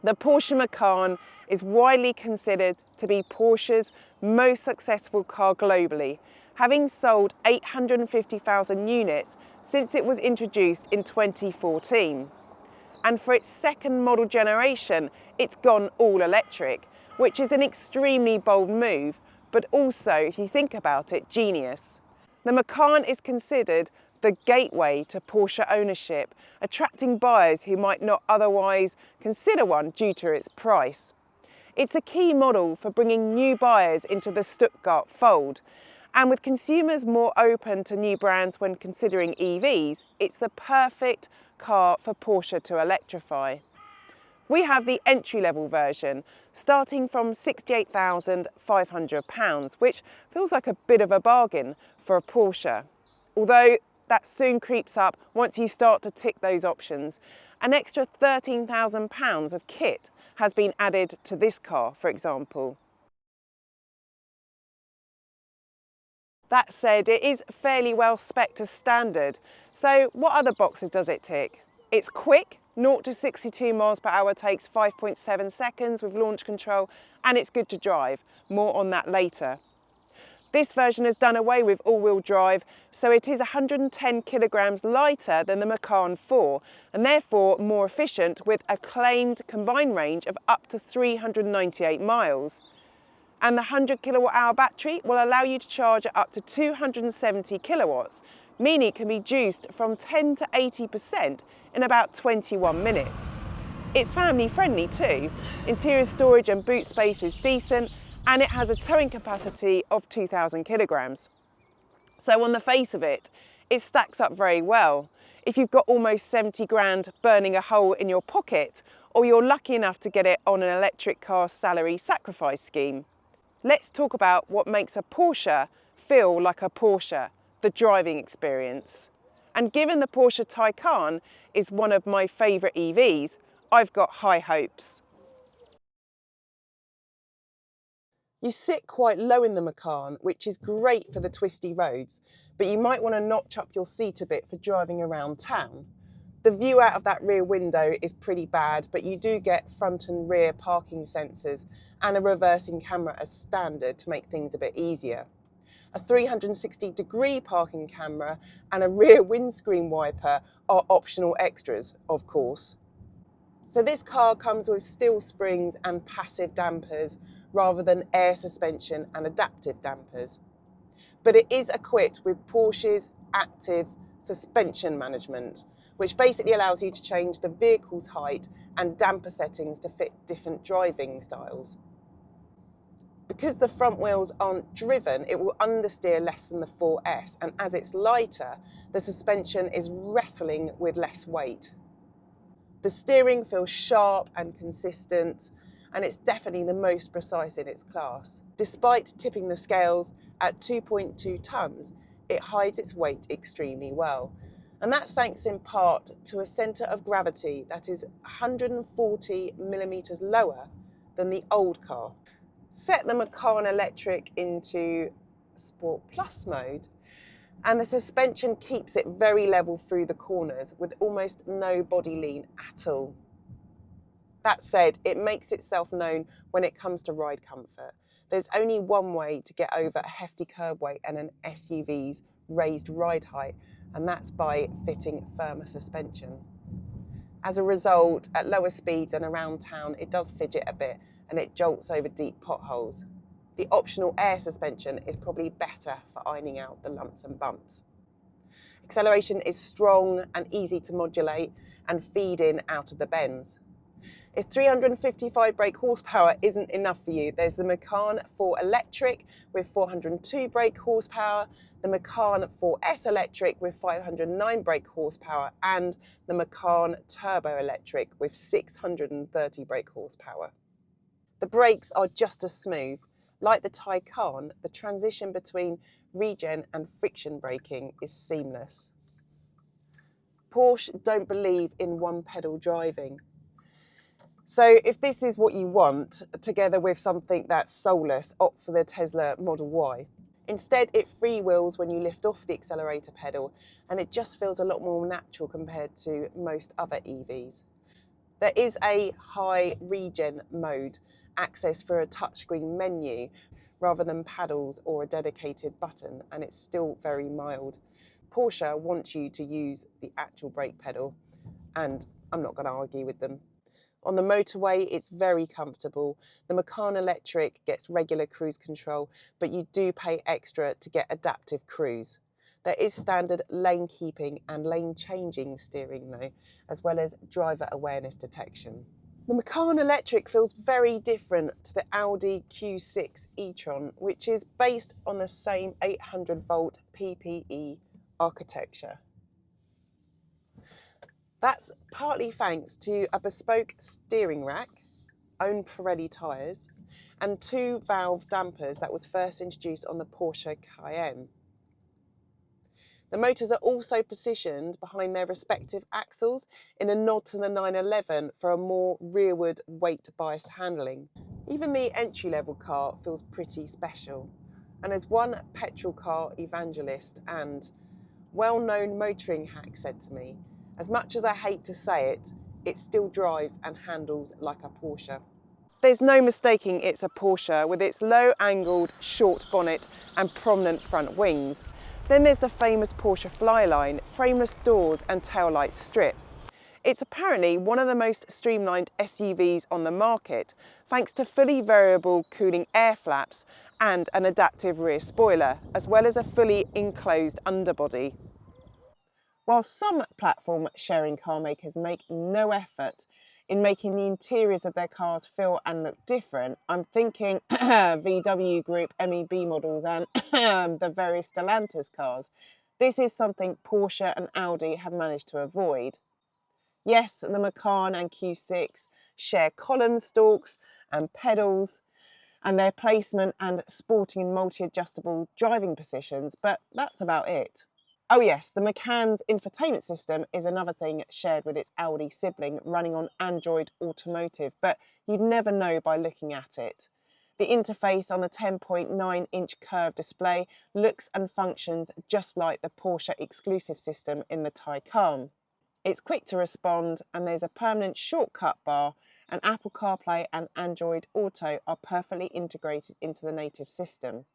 The Porsche Macan is widely considered to be Porsche's most successful car globally, having sold 850,000 units since it was introduced in 2014. And for its second model generation, it's gone all electric, which is an extremely bold move, but also, if you think about it, genius. The Macan is considered the gateway to Porsche ownership, attracting buyers who might not otherwise consider one due to its price. It's a key model for bringing new buyers into the Stuttgart fold, and with consumers more open to new brands when considering EVs, it's the perfect car for Porsche to electrify. We have the entry-level version, starting from £68,500, which feels like a bit of a bargain for a Porsche. Although that soon creeps up once you start to tick those options. An extra £13,000 of kit has been added to this car, for example. That said, it is fairly well spec'd as standard. So what other boxes does it tick? It's quick. 0 to 62 miles per hour takes 5.7 seconds with launch control, and it's good to drive. More on that later. This version has done away with all-wheel drive, so it is 110 kilograms lighter than the Macan 4, and therefore more efficient with a claimed combined range of up to 398 miles. And the 100 kilowatt-hour battery will allow you to charge at up to 270 kilowatts, meaning it can be juiced from 10 to 80% in about 21 minutes. It's family friendly too. Interior storage and boot space is decent, and it has a towing capacity of 2,000 kilograms. So on the face of it, it stacks up very well. If you've got almost 70 grand burning a hole in your pocket, or you're lucky enough to get it on an electric car salary sacrifice scheme. Let's talk about what makes a Porsche feel like a Porsche, the driving experience. And given the Porsche Taycan is one of my favourite EVs, I've got high hopes. You sit quite low in the Macan, which is great for the twisty roads, but you might want to notch up your seat a bit for driving around town. The view out of that rear window is pretty bad, but you do get front and rear parking sensors and a reversing camera as standard to make things a bit easier. A 360-degree parking camera and a rear windscreen wiper are optional extras, of course. So this car comes with steel springs and passive dampers rather than air suspension and adaptive dampers. But it is equipped with Porsche's active suspension management, which basically allows you to change the vehicle's height and damper settings to fit different driving styles. Because the front wheels aren't driven, it will understeer less than the 4S, and as it's lighter, the suspension is wrestling with less weight. The steering feels sharp and consistent, and it's definitely the most precise in its class. Despite tipping the scales at 2.2 tonnes, it hides its weight extremely well. And that's thanks in part to a centre of gravity that is 140 millimetres lower than the old car. Set the Macan Electric into Sport Plus mode, and the suspension keeps it very level through the corners with almost no body lean at all. That said, it makes itself known when it comes to ride comfort. There's only one way to get over a hefty curb weight and an SUV's raised ride height, and that's by fitting firmer suspension. As a result, at lower speeds and around town, it does fidget a bit and it jolts over deep potholes. The optional air suspension is probably better for ironing out the lumps and bumps. Acceleration is strong and easy to modulate and feed in out of the bends. If 355 brake horsepower isn't enough for you, there's the Macan 4 Electric with 402 brake horsepower, the Macan 4S Electric with 509 brake horsepower, and the Macan Turbo Electric with 630 brake horsepower. The brakes are just as smooth. Like the Taycan, the transition between regen and friction braking is seamless. Porsche don't believe in one-pedal driving. So if this is what you want, together with something that's soulless, opt for the Tesla Model Y. Instead, it freewheels when you lift off the accelerator pedal, and it just feels a lot more natural compared to most other EVs. There is a high regen mode, access for a touchscreen menu rather than paddles or a dedicated button, and it's still very mild. Porsche wants you to use the actual brake pedal, and I'm not going to argue with them. On the motorway, it's very comfortable. The Macan Electric gets regular cruise control, but you do pay extra to get adaptive cruise. There is standard lane keeping and lane changing steering though, as well as driver awareness detection. The Macan Electric feels very different to the Audi Q6 e-tron, which is based on the same 800 volt PPE architecture. That's partly thanks to a bespoke steering rack, own Pirelli tyres, and 2 valve dampers that was first introduced on the Porsche Cayenne. The motors are also positioned behind their respective axles in a nod to the 911 for a more rearward weight bias handling. Even the entry-level car feels pretty special. And as one petrol car evangelist and well-known motoring hack said to me, as much as I hate to say it, it still drives and handles like a Porsche. There's no mistaking it's a Porsche with its low-angled, short bonnet and prominent front wings. Then there's the famous Porsche Flyline, frameless doors and taillight strip. It's apparently one of the most streamlined SUVs on the market, thanks to fully variable cooling air flaps and an adaptive rear spoiler, as well as a fully enclosed underbody. While some platform sharing car makers make no effort in making the interiors of their cars feel and look different, I'm thinking VW Group MEB models and the various Stellantis cars. This is something Porsche and Audi have managed to avoid. Yes, the Macan and Q6 share column stalks and pedals and their placement and sporting and multi-adjustable driving positions, but that's about it. Oh yes, the Macan's infotainment system is another thing shared with its Audi sibling running on Android Automotive, but you'd never know by looking at it. The interface on the 10.9-inch curved display looks and functions just like the Porsche exclusive system in the Taycan. It's quick to respond and there's a permanent shortcut bar, and Apple CarPlay and Android Auto are perfectly integrated into the native system.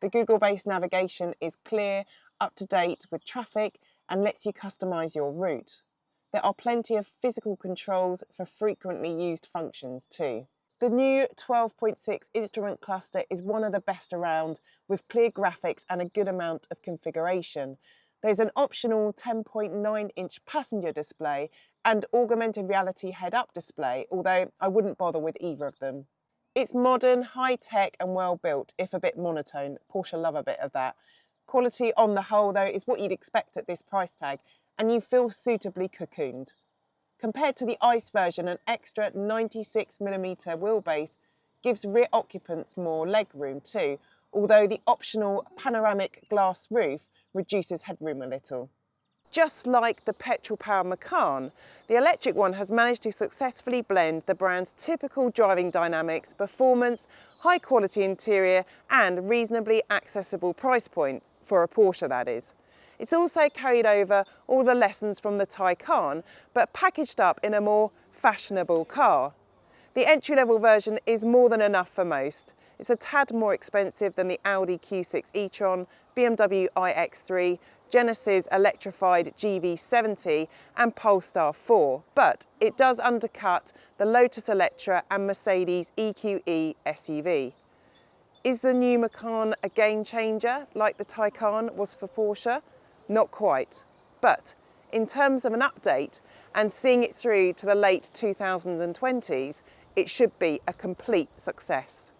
The Google-based navigation is clear, up to date with traffic and lets you customise your route. There are plenty of physical controls for frequently used functions too. The new 12.6 instrument cluster is one of the best around, with clear graphics and a good amount of configuration. There's an optional 10.9-inch passenger display and augmented reality head-up display, although I wouldn't bother with either of them. It's modern, high-tech and well-built, if a bit monotone. Porsche love a bit of that. Quality on the whole, though, is what you'd expect at this price tag, and you feel suitably cocooned. Compared to the ICE version, an extra 96mm wheelbase gives rear occupants more legroom too, although the optional panoramic glass roof reduces headroom a little. Just like the petrol-powered Macan, the electric one has managed to successfully blend the brand's typical driving dynamics, performance, high-quality interior and reasonably accessible price point, for a Porsche that is. It's also carried over all the lessons from the Taycan, but packaged up in a more fashionable car. The entry-level version is more than enough for most. It's a tad more expensive than the Audi Q6 e-tron, BMW iX3, Genesis electrified GV70 and Polestar 4, but it does undercut the Lotus Electra and Mercedes EQE SUV. Is the new Macan a game changer like the Taycan was for Porsche? Not quite, but in terms of an update and seeing it through to the late 2020s, it should be a complete success.